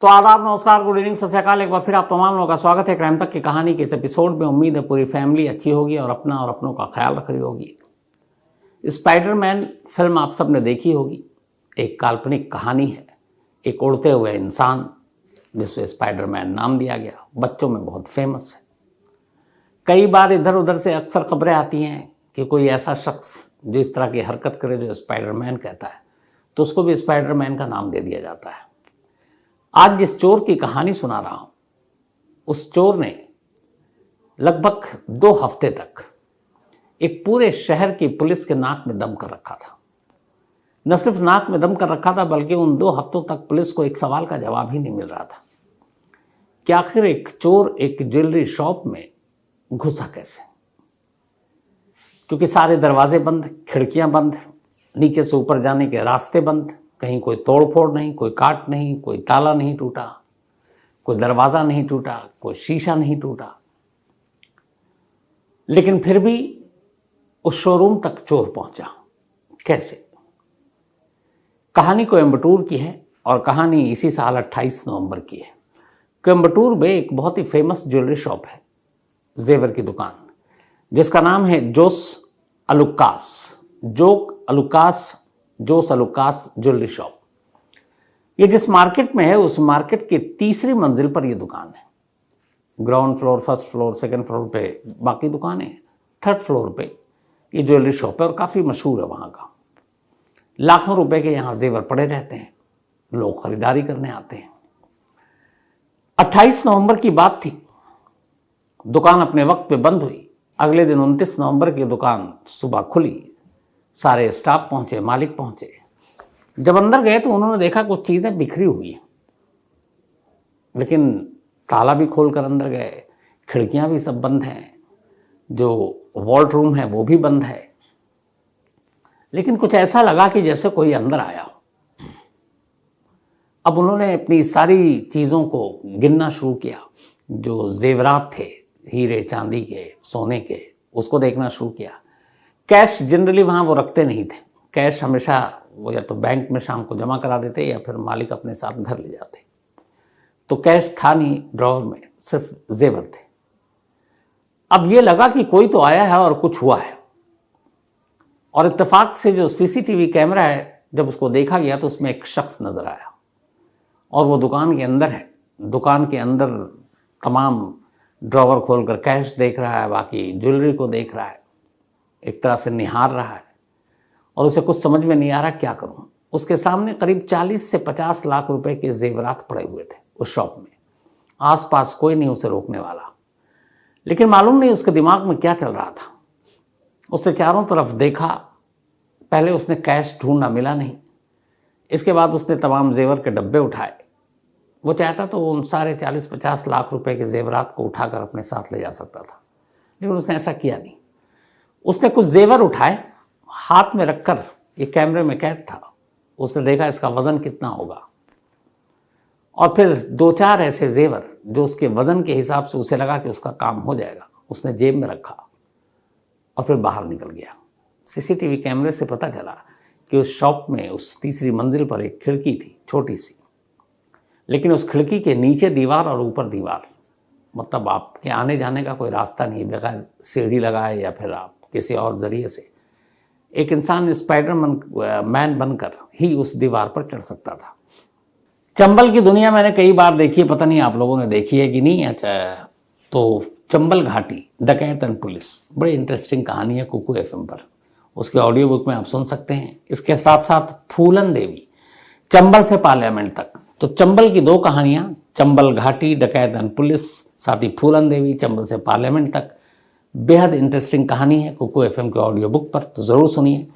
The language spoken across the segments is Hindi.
तो आदाब, नमस्कार, गुड इवनिंग, सत श्री अकाल। एक बार फिर आप तमाम लोगों का स्वागत है क्राइम तक की कहानी के इस एपिसोड में। उम्मीद है पूरी फैमिली अच्छी होगी और अपना और अपनों का ख्याल रख रही होगी। स्पाइडरमैन फिल्म आप सब ने देखी होगी। एक काल्पनिक कहानी है, एक उड़ते हुए इंसान जिसे स्पाइडरमैन नाम दिया गया, बच्चों में बहुत फेमस है। कई बार इधर उधर से अक्सर खबरें आती हैं कि कोई ऐसा शख्स जो इस तरह की हरकत करे जो स्पाइडरमैन कहता है, तो उसको भी स्पाइडरमैन का नाम दे दिया जाता है। आज जिस चोर की कहानी सुना रहा हूं, उस चोर ने लगभग 2 हफ्ते तक एक पूरे शहर की पुलिस के नाक में दम कर रखा था। न सिर्फ नाक में दम कर रखा था, बल्कि उन 2 हफ्तों तक पुलिस को एक सवाल का जवाब ही नहीं मिल रहा था कि आखिर एक चोर एक ज्वेलरी शॉप में घुसा कैसे। क्योंकि सारे दरवाजे बंद, खिड़कियां बंद, नीचे से ऊपर जाने के रास्ते बंद, कहीं कोई तोड़फोड़ नहीं, कोई काट नहीं, कोई ताला नहीं टूटा, कोई दरवाजा नहीं टूटा, कोई शीशा नहीं टूटा। लेकिन फिर भी उस शोरूम तक चोर पहुंचा कैसे? कहानी कोयम्बटूर की है और कहानी इसी साल 28 नवंबर की है। कोयम्बटूर में एक बहुत ही फेमस ज्वेलरी शॉप है, जेवर की दुकान, जिसका नाम है जोस अलुकास ज्वेलरी शॉप। ये जिस मार्केट में है, उस मार्केट की 3री मंजिल पर यह दुकान है। Ground floor, first floor, second floor पे बाकी दुकानें, 3rd फ्लोर पे ये ज्वेलरी शॉप है और काफ़ी मशहूर है वहाँ का। लाखों रुपए के यहाँ जेवर पड़े रहते हैं, लोग खरीदारी करने आते हैं। 28 नवंबर की बात थी, दुकान अपने वक्त पे बंद हुई। अगले दिन 29 नवंबर की दुकान सुबह खुली, सारे स्टाफ पहुंचे, मालिक पहुंचे। जब अंदर गए तो उन्होंने देखा कुछ चीज़ें बिखरी हुई हैं, लेकिन ताला भी खोलकर अंदर गए, खिड़कियां भी सब बंद हैं, जो वॉल्ट रूम है वो भी बंद है। लेकिन कुछ ऐसा लगा कि जैसे कोई अंदर आया हो। अब उन्होंने अपनी सारी चीज़ों को गिनना शुरू किया, जो जेवरात थे, हीरे चांदी के, सोने के, उसको देखना शुरू किया। कैश जनरली वहाँ वो रखते नहीं थे। कैश हमेशा वो या तो बैंक में शाम को जमा करा देते या फिर मालिक अपने साथ घर ले जाते। तो कैश था नहीं ड्रॉवर में, सिर्फ जेवर थे। अब ये लगा कि कोई तो आया है और कुछ हुआ है। और इत्तेफाक से जो सीसीटीवी कैमरा है, जब उसको देखा गया तो उसमें एक शख्स नजर आया और वो दुकान के अंदर है। दुकान के अंदर तमाम ड्रॉवर खोलकर कैश देख रहा है, बाकी ज्वेलरी को देख रहा है, एक तरह से निहार रहा है और उसे कुछ समझ में नहीं आ रहा क्या करूं। उसके सामने करीब 40 से 50 लाख रुपए के जेवरात पड़े हुए थे उस शॉप में। आसपास कोई नहीं उसे रोकने वाला, लेकिन मालूम नहीं उसके दिमाग में क्या चल रहा था। उसने चारों तरफ देखा। पहले उसने कैश ढूंढा, मिला नहीं। इसके बाद उसने तमाम जेवर के डब्बे उठाए। वो चाहता तो उन सारे 40-50 लाख रुपए के जेवरात को उठाकर अपने साथ ले जा सकता था, लेकिन उसने ऐसा किया नहीं। उसने कुछ जेवर उठाए, हाथ में रखकर, ये कैमरे में कैद था। उसने देखा इसका वजन कितना होगा और फिर 2-4 ऐसे जेवर जो उसके वजन के हिसाब से उसे लगा कि उसका काम हो जाएगा, उसने जेब में रखा और फिर बाहर निकल गया। सीसीटीवी कैमरे से पता चला कि उस शॉप में उस 3री मंजिल पर एक खिड़की थी, छोटी सी, लेकिन उस खिड़की के नीचे दीवार और ऊपर दीवार, मतलब आपके आने जाने का कोई रास्ता नहीं, बगैर सीढ़ी लगाए या फिर आप किसी और जरिए से एक इंसान स्पाइडरमैन बनकर ही उस दीवार पर चढ़ सकता था। चंबल की दुनिया मैंने कई बार देखी है, पता नहीं आप लोगों ने देखी है कि नहीं। अच्छा, तो चंबल घाटी डकैत एंड पुलिस, बड़ी इंटरेस्टिंग कहानी है कुकू FM पर। उसके ऑडियो बुक में आप सुन सकते हैं। इसके साथ साथ फूलन देवी, चंबल से पार्लियामेंट तक, तो चंबल की 2 कहानियां, चंबल घाटी डकैत एंड पुलिस, साथ ही फूलन देवी, चंबल से पार्लियामेंट तक, बेहद इंटरेस्टिंग कहानी है कुकू FM के ऑडियो बुक पर। तो ज़रूर सुनिए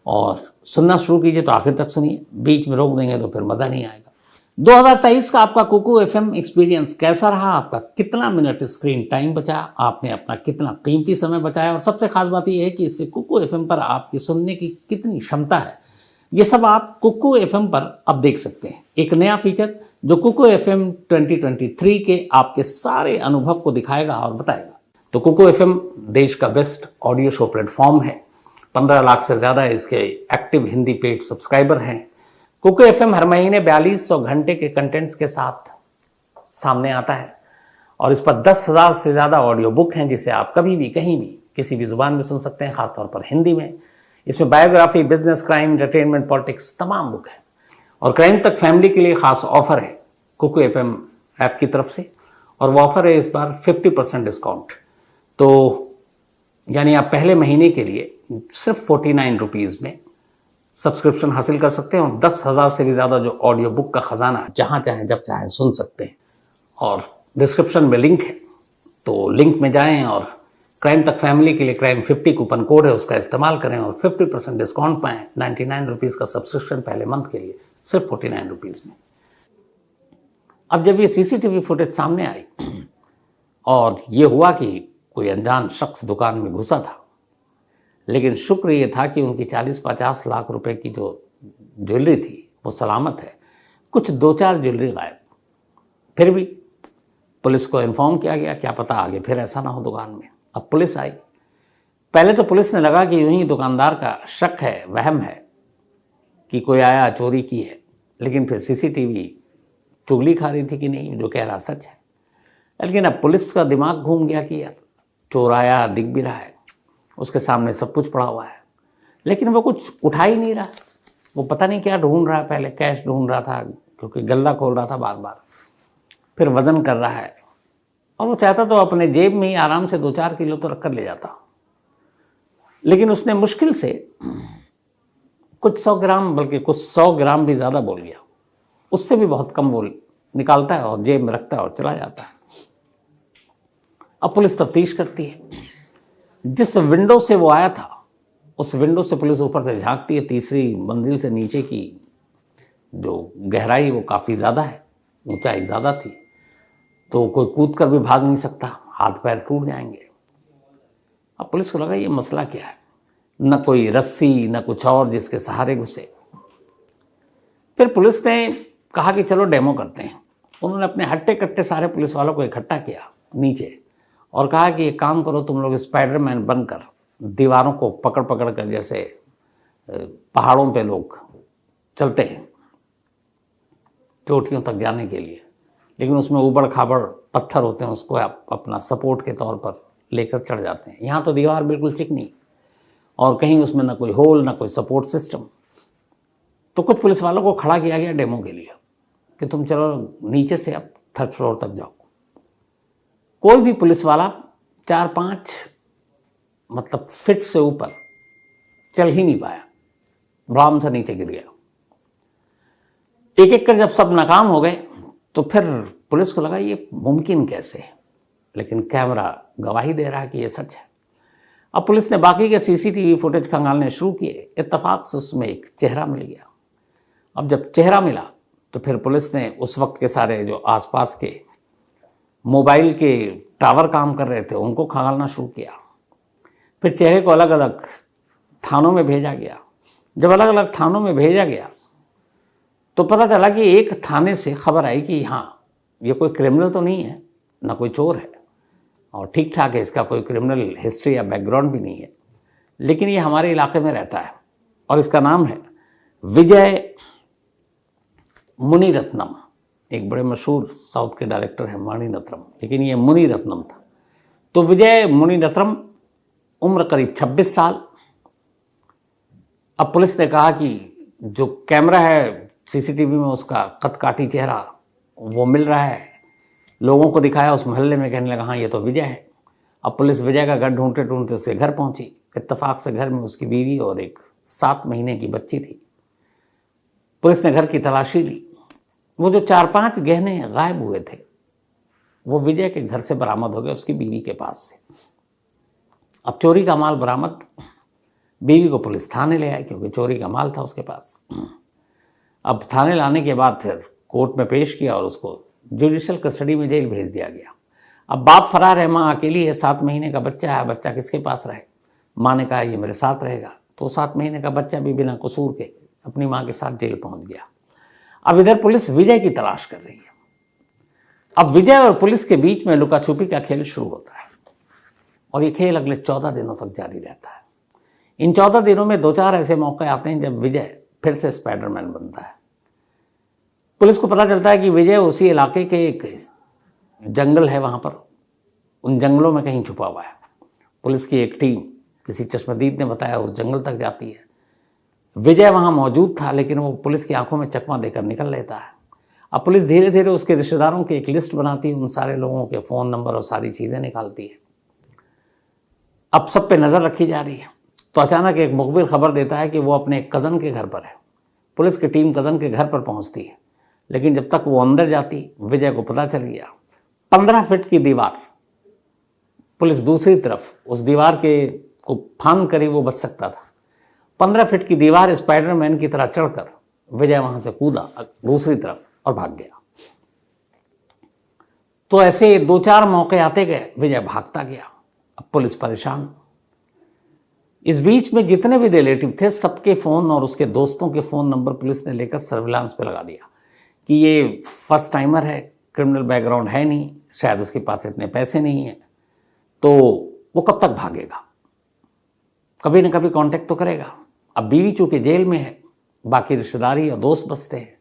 और सुनना शुरू कीजिए तो आखिर तक सुनिए, बीच में रोक देंगे तो फिर मज़ा नहीं आएगा। 2023 का आपका कुकू FM एक्सपीरियंस कैसा रहा? आपका कितना मिनट स्क्रीन टाइम बचा? आपने अपना कितना कीमती समय बचाया? और सबसे खास बात यह है कि इससे कुकू FM पर आपकी सुनने की कितनी क्षमता है, ये सब आप कुकू FM पर अब देख सकते हैं। एक नया फीचर जो कुकू FM 2023 के आपके सारे अनुभव को दिखाएगा और बताएगा। तो कुकू FM देश का बेस्ट ऑडियो शो प्लेटफॉर्म है। 15 लाख से ज़्यादा इसके एक्टिव हिंदी पेड सब्सक्राइबर हैं। कुकू FM हर महीने 4200 घंटे के कंटेंट्स के साथ सामने आता है और इस पर 10,000 से ज़्यादा ऑडियो बुक हैं जिसे आप कभी भी कहीं भी किसी भी ज़ुबान में सुन सकते हैं, ख़ासतौर पर हिंदी में। इसमें biography, business, crime, entertainment, politics तमाम बुक है। और क्राइम तक फैमिली के लिए ख़ास ऑफर है कुकू FM ऐप की तरफ से, और वो ऑफर है इस बार 50% डिस्काउंट। तो यानी आप पहले महीने के लिए सिर्फ 49 रुपीज़ में सब्सक्रिप्शन हासिल कर सकते हैं और 10,000 से भी ज़्यादा जो ऑडियो बुक का ख़जाना जहाँ चाहें जब चाहें सुन सकते हैं। और डिस्क्रिप्शन में लिंक है, तो लिंक में जाएं और क्राइम तक फैमिली के लिए क्राइम 50 कूपन कोड है, उसका इस्तेमाल करें और 50% डिस्काउंट पाएँ। 99 रुपीज़ का सब्सक्रिप्शन पहले मंथ के लिए सिर्फ 49 रुपीज़ में। अब जब ये CCTV फुटेज सामने आई और ये हुआ कि कोई अनजान शख्स दुकान में घुसा था, लेकिन शुक्र ये था कि उनकी 40-50 लाख रुपए की जो ज्वेलरी थी वो सलामत है, कुछ 2-4 ज्वेलरी गायब। फिर भी पुलिस को इन्फॉर्म किया गया, क्या पता आगे फिर ऐसा ना हो दुकान में। अब पुलिस आई, पहले तो पुलिस ने लगा कि यूं ही दुकानदार का शक है, वहम है कि कोई आया चोरी की है, लेकिन फिर CCTV चुगली खा रही थी कि नहीं जो कह रहा सच है। लेकिन अब पुलिस का दिमाग घूम गया कि यार चोर आया, दिख भी रहा है, उसके सामने सब कुछ पड़ा हुआ है, लेकिन वो कुछ उठा ही नहीं रहा। वो पता नहीं क्या ढूंढ रहा है, पहले कैश ढूंढ रहा था क्योंकि गल्ला खोल रहा था बार बार, फिर वजन कर रहा है, और वो चाहता तो अपने जेब में ही आराम से 2-4 किलो तो रख कर ले जाता, लेकिन उसने मुश्किल से कुछ 100 ग्राम, बल्कि कुछ 100 ग्राम भी ज़्यादा बोल गया, उससे भी बहुत कम बोल निकालता है और जेब में रखता है और चला जाता है। अब पुलिस तफ्तीश करती है, जिस विंडो से वो आया था उस विंडो से पुलिस ऊपर से झांकती है, तीसरी मंजिल से नीचे की जो गहराई वो काफ़ी ज़्यादा है, ऊंचाई ज़्यादा थी, तो कोई कूद कर भी भाग नहीं सकता, हाथ पैर टूट जाएंगे। अब पुलिस को लगा ये मसला क्या है, न कोई रस्सी न कुछ और जिसके सहारे घुसे। फिर पुलिस ने कहा कि चलो डेमो करते हैं। उन्होंने अपने हट्टे कट्टे सारे पुलिस वालों को इकट्ठा किया नीचे और कहा कि एक काम करो, तुम लोग स्पाइडरमैन बनकर दीवारों को पकड़ पकड़ कर, जैसे पहाड़ों पे लोग चलते हैं चोटियों तक जाने के लिए, लेकिन उसमें ऊबड़ खाबड़ पत्थर होते हैं, उसको आप अपना सपोर्ट के तौर पर लेकर चढ़ जाते हैं। यहाँ तो दीवार बिल्कुल चिकनी और कहीं उसमें ना कोई होल ना कोई सपोर्ट सिस्टम। तो कुछ पुलिस वालों को खड़ा किया गया डेमो के लिए कि तुम चलो नीचे से अब 3rd फ्लोर तक जाओ। कोई भी पुलिस वाला 4-5 मतलब फीट से ऊपर चल ही नहीं पाया, भ्राम से नीचे गिर गया। एक एक कर जब सब नाकाम हो गए तो फिर पुलिस को लगा ये मुमकिन कैसे है, लेकिन कैमरा गवाही दे रहा है कि ये सच है। अब पुलिस ने बाकी के CCTV फुटेज खंगालने शुरू किए। इत्तेफाक से उसमें एक चेहरा मिल गया। अब जब चेहरा मिला तो फिर पुलिस ने उस वक्त के सारे जो आसपास के मोबाइल के टावर काम कर रहे थे उनको खंगालना शुरू किया। फिर चेहरे को अलग अलग थानों में भेजा गया। जब अलग अलग थानों में भेजा गया तो पता चला कि एक थाने से खबर आई कि हाँ ये कोई क्रिमिनल तो नहीं है, ना कोई चोर है, और ठीक ठाक है, इसका कोई क्रिमिनल हिस्ट्री या बैकग्राउंड भी नहीं है, लेकिन ये हमारे इलाके में रहता है और इसका नाम है विजय मुनिरत्नम। एक बड़े मशहूर साउथ के डायरेक्टर हैं मणिरत्नम, लेकिन ये मुनिरत्नम था। तो विजय मुनिरत्नम, उम्र करीब 26 साल। अब पुलिस ने कहा कि जो कैमरा है CCTV में उसका कदकाठी चेहरा वो मिल रहा है, लोगों को दिखाया उस मोहल्ले में, कहने लगा हाँ ये तो विजय है। अब पुलिस विजय का घर ढूंढते ढूंढते उसके घर पहुंची। इत्तेफाक से घर में उसकी बीवी और एक 7 महीने की बच्ची थी। पुलिस ने घर की तलाशी ली। वो जो 4-5 गहने गायब हुए थे वो विजय के घर से बरामद हो गए, उसकी बीवी के पास से। अब चोरी का माल बरामद, बीवी को पुलिस थाने ले आई क्योंकि चोरी का माल था उसके पास। अब थाने लाने के बाद फिर कोर्ट में पेश किया और उसको जुडिशियल कस्टडी में जेल भेज दिया गया। अब बाप फरार है, माँ अकेली है, 7 महीने का बच्चा है, बच्चा किसके पास रहे? माँ ने कहा ये मेरे साथ रहेगा, तो 7 महीने का बच्चा भी बिना कसूर के अपनी माँ के साथ जेल पहुंच गया। अब इधर पुलिस विजय की तलाश कर रही है। अब विजय और पुलिस के बीच में लुका छुपी का खेल शुरू होता है और ये खेल अगले 14 दिनों तक जारी रहता है। इन 14 दिनों में 2-4 ऐसे मौके आते हैं जब विजय फिर से स्पाइडरमैन बनता है। पुलिस को पता चलता है कि विजय उसी इलाके के एक जंगल है वहाँ पर, उन जंगलों में कहीं छुपा हुआ है। पुलिस की एक टीम, किसी चश्मदीद ने बताया, उस जंगल तक जाती है। विजय वहाँ मौजूद था, लेकिन वो पुलिस की आंखों में चकमा देकर निकल लेता है। अब पुलिस धीरे धीरे उसके रिश्तेदारों की एक लिस्ट बनाती है, उन सारे लोगों के फ़ोन नंबर और सारी चीज़ें निकालती है। अब सब पे नज़र रखी जा रही है। तो अचानक एक मुखबिर खबर देता है कि वो अपने एक कज़न के घर पर है। पुलिस की टीम कज़न के घर पर पहुंचती है, लेकिन जब तक वो अंदर जाती, विजय को पता चल गया 15 फीट की दीवार, पुलिस दूसरी तरफ उस दीवार के को फांद कर ही वो बच सकता था। 15 फीट की दीवार स्पाइडरमैन की तरह चढ़कर विजय वहां से कूदा दूसरी तरफ और भाग गया। तो ऐसे 2-4 मौके आते गए, विजय भागता गया। अब पुलिस परेशान। इस बीच में जितने भी रिलेटिव थे, सबके फ़ोन और उसके दोस्तों के फ़ोन नंबर पुलिस ने लेकर सर्विलांस पे लगा दिया कि ये फर्स्ट टाइमर है, क्रिमिनल बैकग्राउंड है नहीं, शायद उसके पास इतने पैसे नहीं हैं, तो वो कब तक भागेगा, कभी ना कभी कांटेक्ट तो करेगा। अब बीवी चूंकि जेल में है, बाकी रिश्तेदारी और दोस्त बचते हैं,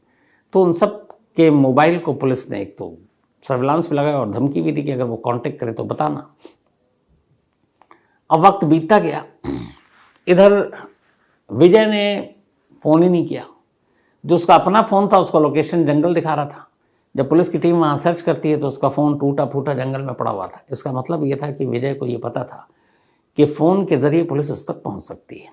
तो उन सब के मोबाइल को पुलिस ने एक तो सर्विलांस पे लगाया और धमकी भी दी कि अगर वो कांटेक्ट करे तो बताना। अब वक्त बीतता गया, इधर विजय ने फ़ोन ही नहीं किया। जो उसका अपना फ़ोन था, उसका लोकेशन जंगल दिखा रहा था। जब पुलिस की टीम वहाँ सर्च करती है तो उसका फ़ोन टूटा फूटा जंगल में पड़ा हुआ था। इसका मतलब ये था कि विजय को ये पता था कि फ़ोन के ज़रिए पुलिस उस तक पहुँच सकती है।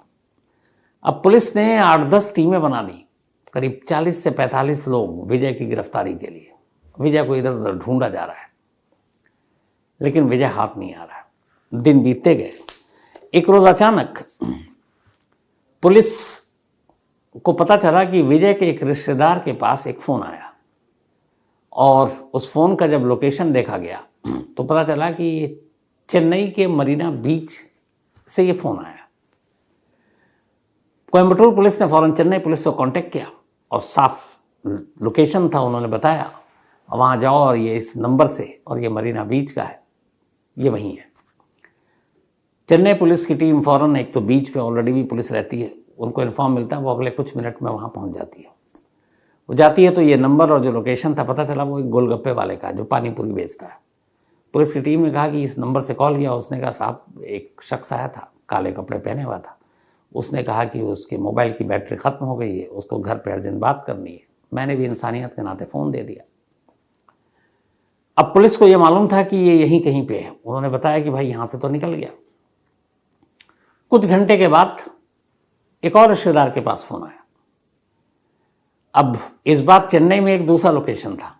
अब पुलिस ने 8-10 टीमें बना दी, करीब 40 से 45 लोग विजय की गिरफ्तारी के लिए। विजय को इधर उधर ढूंढा जा रहा है, लेकिन विजय हाथ नहीं आ रहा है। दिन बीतते गए। एक रोज़ अचानक पुलिस को पता चला कि विजय के एक रिश्तेदार के पास एक फ़ोन आया, और उस फ़ोन का जब लोकेशन देखा गया तो पता चला कि चेन्नई के मरीना बीच से ये फ़ोन आया। कोयम्बटूर पुलिस ने फ़ौरन चेन्नई पुलिस को कांटेक्ट किया और साफ लोकेशन था, उन्होंने बताया वहाँ जाओ और ये इस नंबर से, और ये मरीना बीच का है, ये वहीं है। चेन्नई पुलिस की टीम फ़ौरन, एक तो बीच पे ऑलरेडी भी पुलिस रहती है, उनको इन्फॉर्म मिलता है, वो अगले कुछ मिनट में वहाँ पहुँच जाती है। वो जाती है तो ये नंबर और जो लोकेशन था, पता चला वो एक गोलगप्पे वाले का जो पानी पूरी बेचता है। पुलिस की टीम ने कहा कि इस नंबर से कॉल किया। उसने कहा साहब, एक शख्स आया था, काले कपड़े पहने हुआ था, उसने कहा कि उसके मोबाइल की बैटरी ख़त्म हो गई है, उसको घर पर अर्जेंट बात करनी है। मैंने भी इंसानियत के नाते फ़ोन दे दिया। अब पुलिस को ये मालूम था कि ये यहीं कहीं पे है। उन्होंने बताया कि भाई यहाँ से तो निकल गया। कुछ घंटे के बाद एक और रिश्तेदार के पास फ़ोन आया। अब इस बार चेन्नई में एक दूसरा लोकेशन था।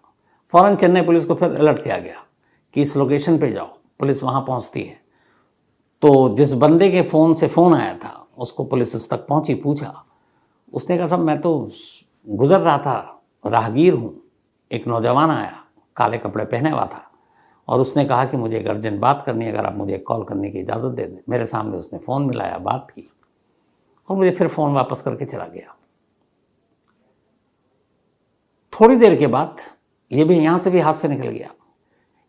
फ़ौरन चेन्नई पुलिस को फिर अलर्ट किया गया कि इस लोकेशन पे जाओ। पुलिस वहाँ पहुँचती है तो जिस बंदे के फ़ोन से फ़ोन आया था उसको पुलिस उस तक पहुँची, पूछा। उसने कहा साहब, मैं तो गुज़र रहा था, राहगीर हूँ। एक नौजवान आया, काले कपड़े पहने हुआ था, और उसने कहा कि मुझे एक अर्जेंट बात करनी है, अगर आप मुझे कॉल करने की इजाज़त दे दें। मेरे सामने उसने फ़ोन मिलाया, बात की, और मुझे फिर फ़ोन वापस करके चला गया। थोड़ी देर के बाद ये भी यहाँ से भी हाथ से निकल गया।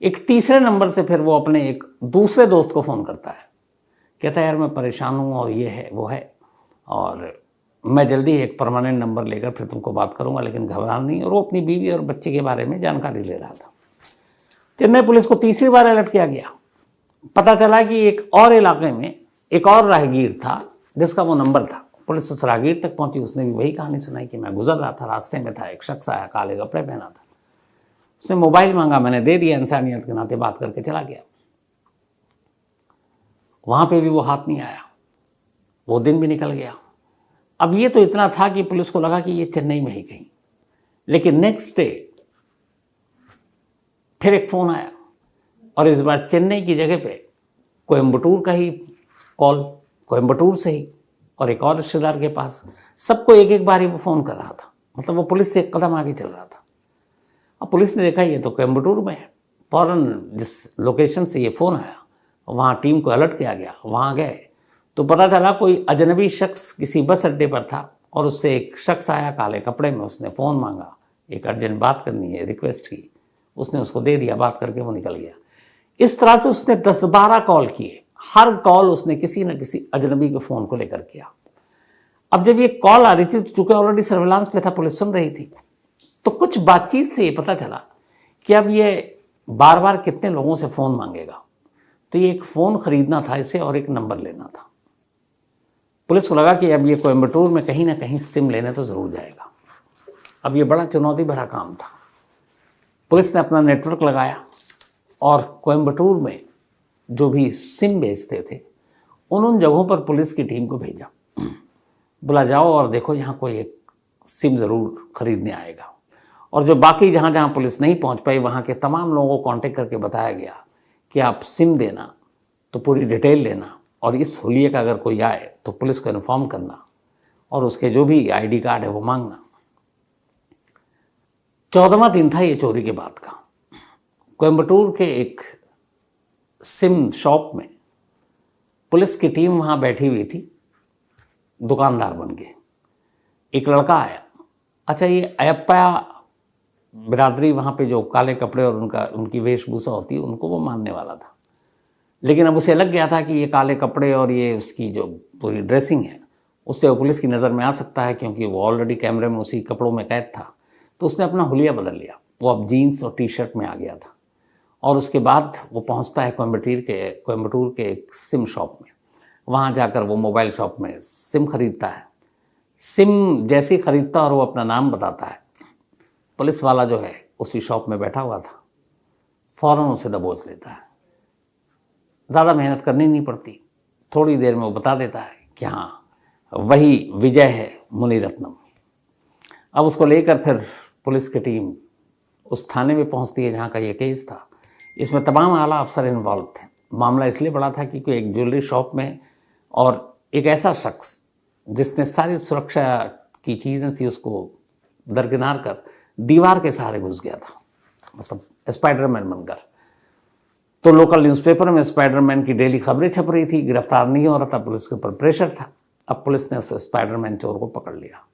एक तीसरे नंबर से फिर वो अपने एक दूसरे दोस्त को फ़ोन करता है, कहता है यार मैं परेशान हूँ और ये है वो है, और मैं जल्दी एक परमानेंट नंबर लेकर फिर तुमको बात करूँगा, लेकिन घबराना नहीं। और वो अपनी बीवी और बच्चे के बारे में जानकारी ले रहा था। चेन्नई पुलिस को तीसरी बार अलर्ट किया गया। पता चला कि एक और इलाके में एक और राहगीर था जिसका वो नंबर था। पुलिस उस राहगीर तक पहुंची, उसने भी वही कहानी सुनाई कि मैं गुजर रहा था, रास्ते में था, एक शख्स आया, काले कपड़े पहना था, उसने मोबाइल मांगा, मैंने दे दिया, इंसानियत के नाते बात करके चला गया। वहां पे भी वो हाथ नहीं आया। वो दिन भी निकल गया। अब ये तो इतना था कि पुलिस को लगा कि ये चेन्नई में ही कहीं, लेकिन नेक्स्ट डे फिर एक फ़ोन आया, और इस बार चेन्नई की जगह पे कोयम्बटूर का ही कॉल, कोयम्बटूर से ही, और एक और रिश्तेदार के पास। सबको एक एक बार ही वो फ़ोन कर रहा था, मतलब वो पुलिस से एक कदम आगे चल रहा था। अब पुलिस ने देखा ये तो कोयम्बटूर में है। फ़ौरन जिस लोकेशन से ये फ़ोन आया वहाँ टीम को अलर्ट किया गया। वहाँ गए तो पता चला कोई अजनबी शख्स किसी बस अड्डे पर था, और उससे एक शख्स आया काले कपड़े में, उसने फ़ोन मांगा, एक अर्जेंट बात करनी है, रिक्वेस्ट की, उसने उसको दे दिया, बात करके वो निकल गया। इस तरह से उसने 10-12 कॉल किए। हर कॉल उसने किसी न किसी अजनबी के फ़ोन को लेकर किया। अब जब ये कॉल आ रही थी तो चूंकि ऑलरेडी सर्विलांस पे था, पुलिस सुन रही थी, तो कुछ बातचीत से ये पता चला कि अब ये बार बार कितने लोगों से फ़ोन मांगेगा। तो ये एक फ़ोन ख़रीदना था इसे और एक नंबर लेना था। पुलिस को लगा कि अब ये कोयम्बटूर में कहीं ना कहीं सिम लेने तो ज़रूर जाएगा। अब ये बड़ा चुनौती भरा काम था। पुलिस ने अपना नेटवर्क लगाया और कोयम्बटूर में जो भी सिम बेचते थे उन जगहों पर पुलिस की टीम को भेजा, बोला जाओ और देखो यहाँ कोई एक सिम ज़रूर खरीदने आएगा। और जो बाकी जहाँ जहाँ पुलिस नहीं पहुँच पाई वहाँ के तमाम लोगों को कांटेक्ट करके बताया गया कि आप सिम देना तो पूरी डिटेल लेना और इस हुलिये का अगर कोई आए तो पुलिस को इन्फॉर्म करना और उसके जो भी आईडी कार्ड है वो मांगना। 14वां दिन था ये चोरी के बाद का। कोयम्बटूर के एक सिम शॉप में पुलिस की टीम वहाँ बैठी हुई थी, दुकानदार बन के। एक लड़का आया। अच्छा, ये अयप्पा बिरादरी वहाँ पे जो काले कपड़े और उनकी वेशभूषा होती है उनको वो मानने वाला था, लेकिन अब उसे लग गया था कि ये काले कपड़े और ये उसकी जो पूरी ड्रेसिंग है उससे वो पुलिस की नज़र में आ सकता है, क्योंकि वो ऑलरेडी कैमरे में उसी कपड़ों में कैद था। तो उसने अपना हुलिया बदल लिया, वो अब जीन्स और टी शर्ट में आ गया था। और उसके बाद वो पहुंचता है कोयम्बटूर के एक सिम शॉप में। वहाँ जाकर वो मोबाइल शॉप में सिम खरीदता है। सिम जैसे ही खरीदता और वो अपना नाम बताता है, पुलिस वाला जो है उसी शॉप में बैठा हुआ था, फ़ौरन उसे दबोच लेता है। ज़्यादा मेहनत करनी नहीं पड़ती, थोड़ी देर में वो बता देता है कि हाँ वही विजय है मुनिरत्नम। अब उसको लेकर फिर पुलिस की टीम उस थाने में पहुंचती है जहाँ का ये केस था। इसमें तमाम आला अफसर इन्वॉल्व थे। मामला इसलिए बड़ा था क्योंकि एक ज्वेलरी शॉप में और एक ऐसा शख्स जिसने सारी सुरक्षा की चीज़ें थी उसको दरकिनार कर दीवार के सहारे घुस गया था, मतलब स्पाइडरमैन बनकर। तो लोकल न्यूज़पेपर में स्पाइडरमैन की डेली खबरें छप रही थी, गिरफ्तार नहीं हो रहा था, पुलिस के ऊपर प्रेशर था। अब पुलिस ने उस स्पाइडरमैन चोर को पकड़ लिया।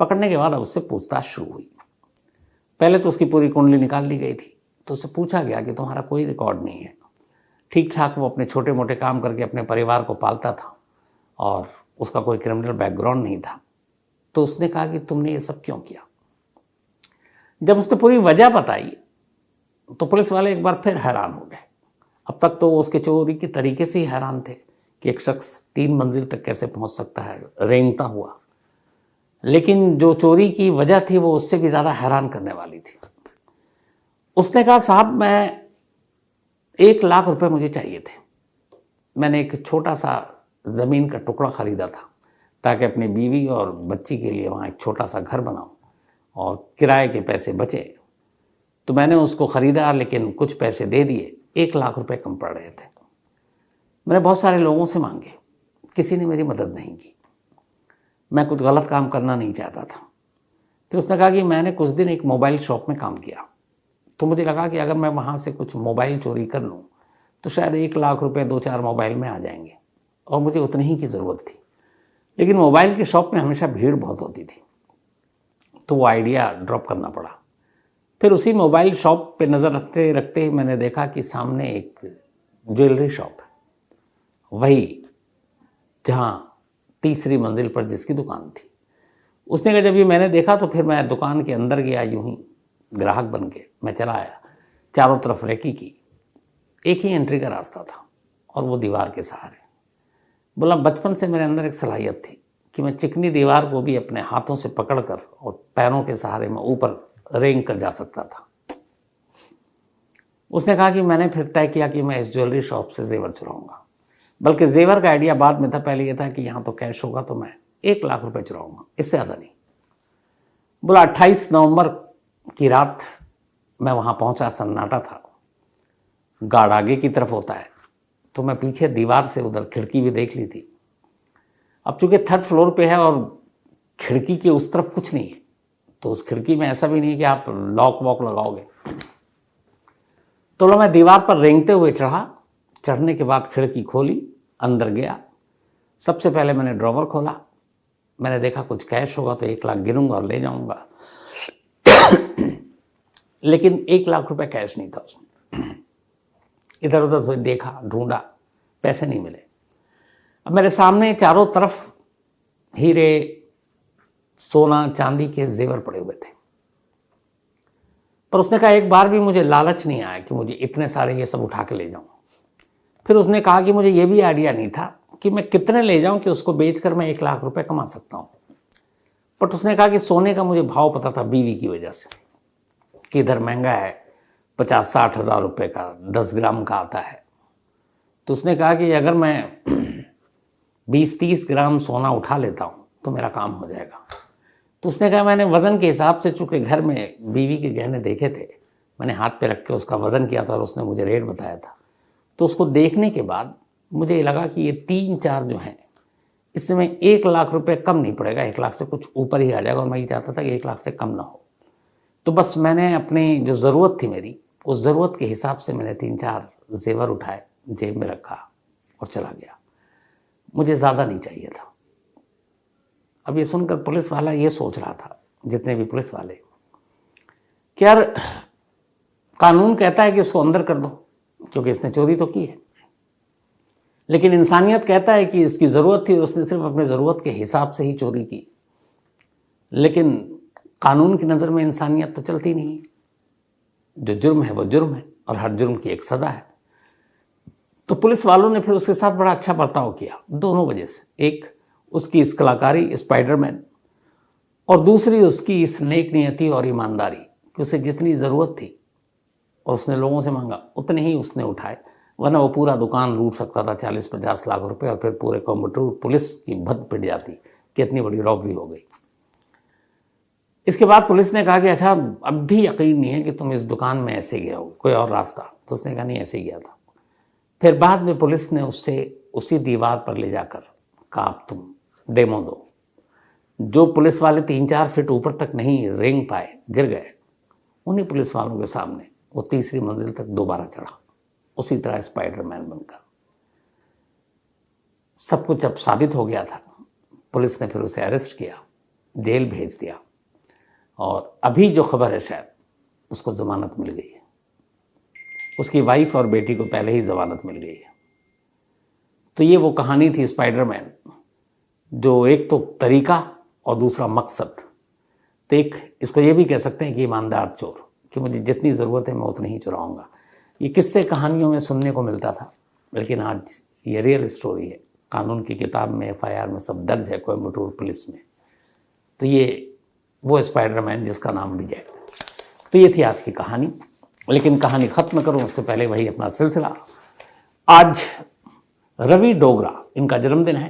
पकड़ने के बाद अब उससे पूछताछ शुरू हुई। पहले तो उसकी पूरी कुंडली निकाल ली गई थी। तो उससे पूछा गया कि तुम्हारा कोई रिकॉर्ड नहीं है, ठीक ठाक वो अपने छोटे मोटे काम करके अपने परिवार को पालता था और उसका कोई क्रिमिनल बैकग्राउंड नहीं था। तो उसने कहा कि तुमने ये सब क्यों किया। जब उसने पूरी वजह बताई तो पुलिस वाले एक बार फिर हैरान हो गए। अब तक तो वो उसके चोरी के तरीके से ही हैरान थे कि एक शख्स 3 मंजिल तक कैसे पहुंच सकता है रेंगता हुआ, लेकिन जो चोरी की वजह थी वो उससे भी ज़्यादा हैरान करने वाली थी। उसने कहा साहब मैं 1 लाख रुपए मुझे चाहिए थे। मैंने एक छोटा सा ज़मीन का टुकड़ा ख़रीदा था ताकि अपनी बीवी और बच्ची के लिए वहाँ एक छोटा सा घर बनाऊँ और किराए के पैसे बचे। तो मैंने उसको ख़रीदा, लेकिन कुछ पैसे दे दिए, 1 लाख रुपए कम पड़ रहे थे। मैंने बहुत सारे लोगों से मांगे, किसी ने मेरी मदद नहीं की। मैं कुछ गलत काम करना नहीं चाहता था। फिर उसने कहा कि मैंने कुछ दिन एक मोबाइल शॉप में काम किया, तो मुझे लगा कि अगर मैं वहाँ से कुछ मोबाइल चोरी कर लूँ तो शायद 1 लाख रुपए 2-4 मोबाइल में आ जाएंगे, और मुझे उतनी ही की ज़रूरत थी। लेकिन मोबाइल की शॉप में हमेशा भीड़ बहुत होती थी, तो वो आइडिया ड्रॉप करना पड़ा। फिर उसी मोबाइल शॉप पे नज़र रखते रखते ही मैंने देखा कि सामने एक ज्वेलरी शॉप है, वही जहाँ 3री मंजिल पर जिसकी दुकान थी। उसने कहा जब ये मैंने देखा तो फिर मैं दुकान के अंदर गया, यूं ही ग्राहक बन के मैं चला आया। चारों तरफ रेकी की, एक ही एंट्री का रास्ता था और वो दीवार के सहारे। बोला बचपन से मेरे अंदर एक सलाहियत थी कि मैं चिकनी दीवार को भी अपने हाथों से पकड़कर और पैरों के सहारे में ऊपर रेंग कर जा सकता था। उसने कहा कि मैंने फिर तय किया कि मैं इस ज्वेलरी शॉप से जेवर चुराऊंगा। बल्कि जेवर का आइडिया बाद में था, पहले यह था कि यहाँ तो कैश होगा तो मैं 1 लाख रुपए चुराऊंगा, इससे ज़्यादा नहीं। बोला 28 नवंबर की रात मैं वहाँ पहुँचा, सन्नाटा था, गार्ड आगे की तरफ होता है, तो मैं पीछे दीवार से उधर खिड़की भी देख ली थी। अब चूंकि 3rd फ्लोर पे है और खिड़की के उस तरफ कुछ नहीं है, तो उस खिड़की में ऐसा भी नहीं कि आप लॉक वॉक लगाओगे। तो मैं दीवार पर रेंगते हुए चढ़ा। चढ़ने के बाद खिड़की खोली, अंदर गया। सबसे पहले मैंने ड्रॉवर खोला। मैंने देखा कुछ कैश होगा तो 1 लाख गिनूंगा और ले जाऊंगा, लेकिन 1 लाख रुपए कैश नहीं था उसमें। इधर उधर तो देखा, ढूंढा, पैसे नहीं मिले। अब मेरे सामने चारों तरफ हीरे, सोना, चांदी के जेवर पड़े हुए थे, पर उसने कहा एक बार भी मुझे लालच नहीं आया कि मुझे इतने सारे ये सब उठा के ले जाऊँ। फिर उसने कहा कि मुझे ये भी आइडिया नहीं था कि मैं कितने ले जाऊँ कि उसको बेचकर मैं 1 लाख रुपए कमा सकता हूँ। बट उसने कहा कि सोने का मुझे भाव पता था बीवी की वजह से कि इधर महंगा है, 50-60 हज़ार रुपये का 10 ग्राम का आता है। तो उसने कहा कि अगर मैं 20-30 ग्राम सोना उठा लेता हूँ तो मेरा काम हो जाएगा। तो उसने कहा मैंने वज़न के हिसाब से, चूँकि घर में बीवी के गहने देखे थे, मैंने हाथ पे रख के उसका वज़न किया था और उसने मुझे रेट बताया था। तो उसको देखने के बाद मुझे लगा कि ये 3-4 जो हैं इसमें 1 लाख रुपए कम नहीं पड़ेगा, 1 लाख से कुछ ऊपर ही आ जाएगा और मैं ये चाहता था कि 1 लाख से कम ना हो। तो बस मैंने अपनी जो ज़रूरत थी मेरी, उस ज़रूरत के हिसाब से मैंने 3-4 ज़ेवर उठाए, जेब में रखा और चला गया। मुझे ज़्यादा नहीं चाहिए था। अब ये सुनकर पुलिस वाला ये सोच रहा था, जितने भी पुलिस वाले, कि यार कानून कहता है कि इसको अंदर कर दो क्योंकि इसने चोरी तो की है, लेकिन इंसानियत कहता है कि इसकी ज़रूरत थी और उसने सिर्फ अपनी ज़रूरत के हिसाब से ही चोरी की। लेकिन कानून की नज़र में इंसानियत तो चलती नहीं है। जो जुर्म है वो जुर्म है और हर जुर्म की एक सज़ा है। तो पुलिस वालों ने फिर उसके साथ बड़ा अच्छा बर्ताव किया, दोनों वजह से। एक, उसकी इस कलाकारी स्पाइडरमैन, और दूसरी उसकी इस नेक नियति और ईमानदारी कि उसे जितनी ज़रूरत थी और उसने लोगों से मांगा उतने ही उसने उठाए, वरना वो पूरा दुकान लूट सकता था 40-50 लाख रुपए और फिर पूरे कोयम्बटूर पुलिस की भद पिट जाती कि इतनी बड़ी रॉबरी हो गई। इसके बाद पुलिस ने कहा कि अच्छा अब भी यकीन नहीं है कि तुम इस दुकान में ऐसे गए हो, कोई और रास्ता? तो उसने कहा नहीं, ऐसे ही गया था। फिर बाद में पुलिस ने उससे उसी दीवार पर ले जाकर कहा अब तुम डेमो दो। जो पुलिस वाले 3-4 फीट ऊपर तक नहीं रेंग पाए, गिर गए, उन्हीं पुलिस वालों के सामने वो तीसरी मंजिल तक दोबारा चढ़ा, उसी तरह स्पाइडरमैन बनकर। सब कुछ अब साबित हो गया था। पुलिस ने फिर उसे अरेस्ट किया, जेल भेज दिया और अभी जो खबर है शायद उसको ज़मानत मिल गई है। उसकी वाइफ और बेटी को पहले ही ज़मानत मिल गई है। तो ये वो कहानी थी स्पाइडरमैन, जो एक तो तरीका और दूसरा मकसद। तो एक इसको ये भी कह सकते हैं कि ईमानदार चोर, कि मुझे जितनी ज़रूरत है मैं उतनी ही चुराऊँगा। ये किस्से कहानियों में सुनने को मिलता था, लेकिन आज ये रियल स्टोरी है। कानून की किताब में, FIR में सब दर्ज है, कोयम्बटूर पुलिस में। तो ये वो स्पाइडरमैन जिसका नाम विजय। तो ये थी आज की कहानी। लेकिन कहानी ख़त्म करूं उससे पहले वही अपना सिलसिला। आज रवि डोगरा, इनका जन्मदिन है।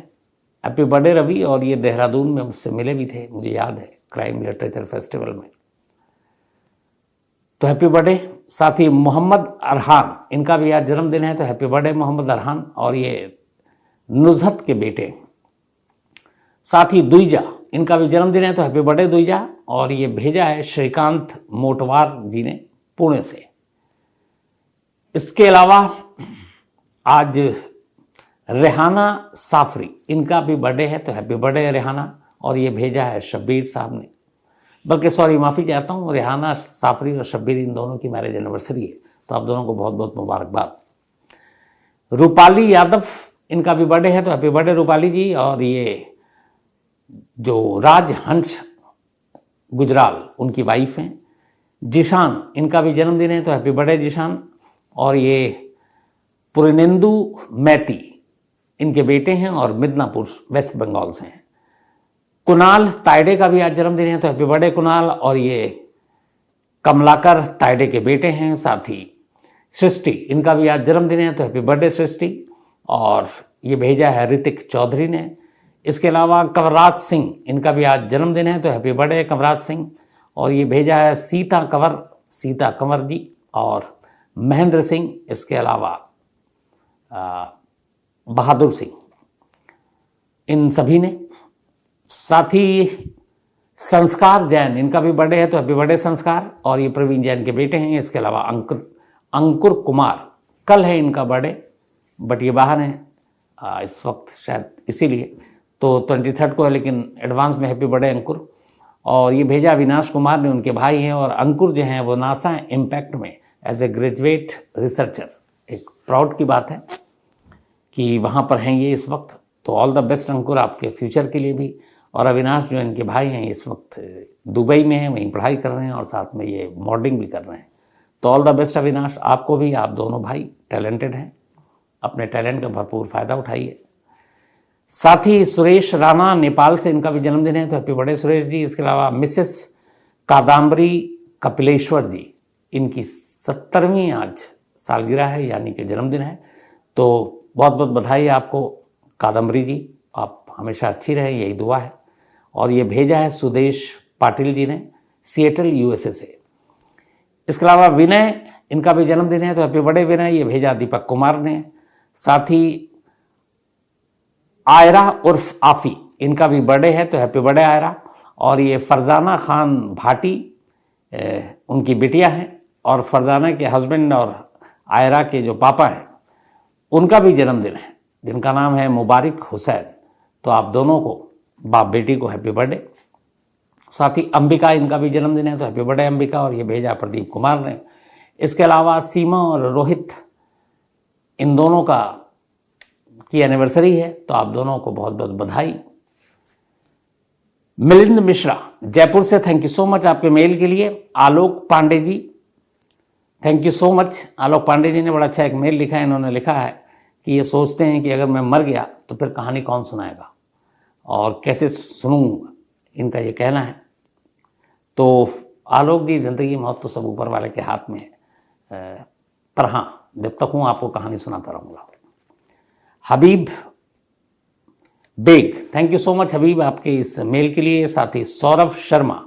Happy birthday Ravi. और ये देहरादून में मुझसे मिले भी थे, मुझे याद है, क्राइम लिटरेचर फेस्टिवल में। तो हैप्पी बर्थडे। साथ ही मोहम्मद अरहान, इनका भी आज जन्मदिन है, तो हैप्पी बर्थडे मोहम्मद अरहान। और ये नुजहत के बेटे। साथ ही दुईजा, इनका भी जन्मदिन है, तो हैप्पी बर्थडे दुईजा। और ये भेजा है श्रीकांत मोटवार जी ने पुणे से। इसके अलावा आज रेहाना साफरी, इनका भी बर्थडे है, तो हैप्पी बर्थडे रेहाना। और ये भेजा है शब्बीर साहब ने, बल्कि सॉरी माफ़ी चाहता हूँ, रेहाना साफरी और शब्बीर इन दोनों की मैरिज एनिवर्सरी है, तो आप दोनों को बहुत बहुत मुबारकबाद। रूपाली यादव, इनका भी बर्थडे है, तो हैप्पी बर्थडे रूपाली जी। और ये जो राजहंस गुजराल, उनकी वाइफ हैं। जिशान, इनका भी जन्मदिन है, तो हैप्पी बर्थडे जिशान। और ये पुरनेंदु मैती, इनके बेटे हैं और मिदनापुर वेस्ट बंगाल से हैं। कुणाल तायडे का भी आज जन्मदिन है, तो हैप्पी बर्थडे कुणाल। और ये कमलाकर तायडे के बेटे हैं। साथ ही सृष्टि, इनका भी आज जन्मदिन है, तो हैप्पी बर्थडे सृष्टि। और ये भेजा है ऋतिक चौधरी ने। इसके अलावा कंवरराज सिंह, इनका भी आज जन्मदिन है, तो हैप्पी बर्थडे कंवरराज सिंह। और ये भेजा है सीता कंवर जी और महेंद्र सिंह। इसके अलावा बहादुर सिंह, इन सभी ने। साथ ही संस्कार जैन, इनका भी बर्थडे है, तो हैप्पी बर्थडे संस्कार। और ये प्रवीण जैन के बेटे हैं। इसके अलावा अंकुर कुमार, कल है इनका बर्थडे, बट ये बाहर हैं इस वक्त शायद, इसीलिए तो 23 को है, लेकिन एडवांस में हैप्पी बर्थडे अंकुर। और ये भेजा अविनाश कुमार ने, उनके भाई हैं। और अंकुर जो हैं वो नासा इम्पैक्ट में एज ए ग्रेजुएट रिसर्चर, एक प्राउड की बात है कि वहाँ पर हैं ये इस वक्त। तो ऑल द बेस्ट अंकुर, आपके फ्यूचर के लिए भी। और अविनाश जो इनके भाई हैं इस वक्त दुबई में हैं, वहीं पढ़ाई कर रहे हैं और साथ में ये मॉडलिंग भी कर रहे हैं। तो ऑल द बेस्ट अविनाश, आपको भी। आप दोनों भाई टैलेंटेड हैं, अपने टैलेंट का भरपूर फ़ायदा उठाइए। साथ ही सुरेश राणा नेपाल से, इनका भी जन्मदिन है, तो हैप्पी बर्थडे सुरेश जी। इसके अलावा मिसेस कादम्बरी कपिलेश्वर जी, इनकी 70वीं आज सालगिरह है, यानी कि जन्मदिन है। तो बहुत बहुत बधाई आपको कादम्बरी जी, आप हमेशा अच्छी रहें, यही दुआ है। और ये भेजा है सुदेश पाटिल जी ने, सिएटल यूएसए से। इसके अलावा विनय, इनका भी जन्मदिन है, तो हैप्पी बर्थडे विनय, ये भेजा दीपक कुमार ने। साथ ही आयरा उर्फ आफी, इनका भी बर्थडे है, तो हैप्पी बर्थडे आयरा। और ये फरजाना खान भाटी, उनकी बिटिया हैं, और फरजाना के हस्बैंड और आयरा के जो पापा हैं उनका भी जन्मदिन है, जिनका नाम है मुबारक हुसैन। तो आप दोनों को, बाप बेटी को हैप्पी बर्थडे। साथ ही अंबिका, इनका भी जन्मदिन है, तो हैप्पी बर्थडे अंबिका, और ये भेजा प्रदीप कुमार ने। इसके अलावा सीमा और रोहित, इन दोनों की एनिवर्सरी है, तो आप दोनों को बहुत बहुत बधाई। मिलिंद मिश्रा जयपुर से, थैंक यू सो मच आपके मेल के लिए। आलोक Pandey ji, thank you so much. आलोक पांडे जी ने बड़ा अच्छा एक मेल लिखा है। इन्होंने लिखा है कि ये सोचते हैं कि अगर मैं मर गया तो फिर कहानी कौन सुनाएगा और कैसे सुनूंगा, इनका ये कहना है। तो आलोक जी, ज़िंदगी मौत तो सब ऊपर वाले के हाथ में है, पर हाँ, जब तक हूँ आपको कहानी सुनाता रहूँगा। Habib Beg, thank you so much Habib आपके इस मेल के लिए। साथ ही सौरभ शर्मा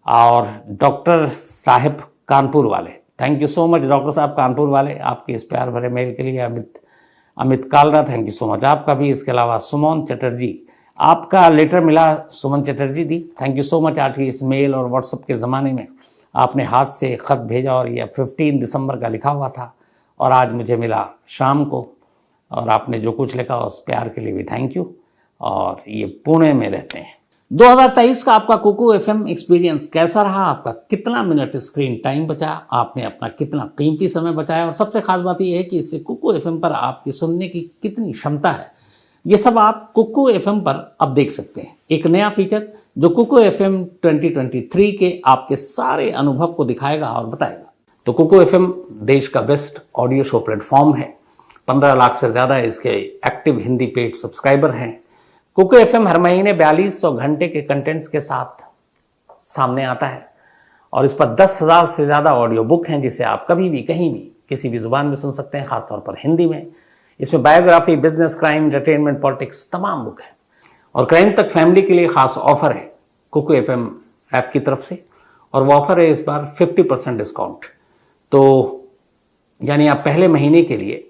और डॉक्टर साहिब कानपुर वाले, thank you so much doctor साहब कानपुर वाले, आपके इस प्यार भरे मेल के लिए। Amit Kalra, thank you so much आपका भी। इसके अलावा सुमन चटर्जी, आपका लेटर मिला सुमन चटर्जी दी, थैंक यू सो मच। आज की इस मेल और व्हाट्सएप के ज़माने में आपने हाथ से ख़त भेजा, और यह 15 दिसंबर का लिखा हुआ था, और आज मुझे मिला शाम को, और आपने जो कुछ लिखा उस प्यार के लिए भी थैंक यू। और ये पुणे में रहते हैं। 2023 का आपका कुकू एफएम एक्सपीरियंस कैसा रहा? आपका कितना मिनट स्क्रीन टाइम बचा? आपने अपना कितना कीमती समय बचाया? और सबसे खास बात यह है कि इससे कुकू एफएम पर आपकी सुनने की कितनी क्षमता है, ये सब आप कुकू एफएम पर अब देख सकते हैं। एक नया फीचर जो कुकू एफएम 2023 के आपके सारे अनुभव को दिखाएगा और बताएगा। तो कुकू एफएम देश का बेस्ट ऑडियो शो प्लेटफॉर्म है। 15 लाख से ज़्यादा इसके एक्टिव हिंदी पेड सब्सक्राइबर हैं। कुकू एफएम हर महीने 4200 घंटे के कंटेंट्स के साथ सामने आता है, और इस पर 10,000 से ज़्यादा ऑडियो बुक हैं, जिसे आप कभी भी कहीं भी किसी भी जुबान में सुन सकते हैं, खासतौर पर हिंदी में। इसमें biography, business, crime, entertainment, politics, तमाम बुक है। और क्राइम तक फैमिली के लिए खास ऑफर है कुकू एफएम ऐप की तरफ से, और वो ऑफर है इस बार 50% डिस्काउंट। तो यानी आप पहले महीने के लिए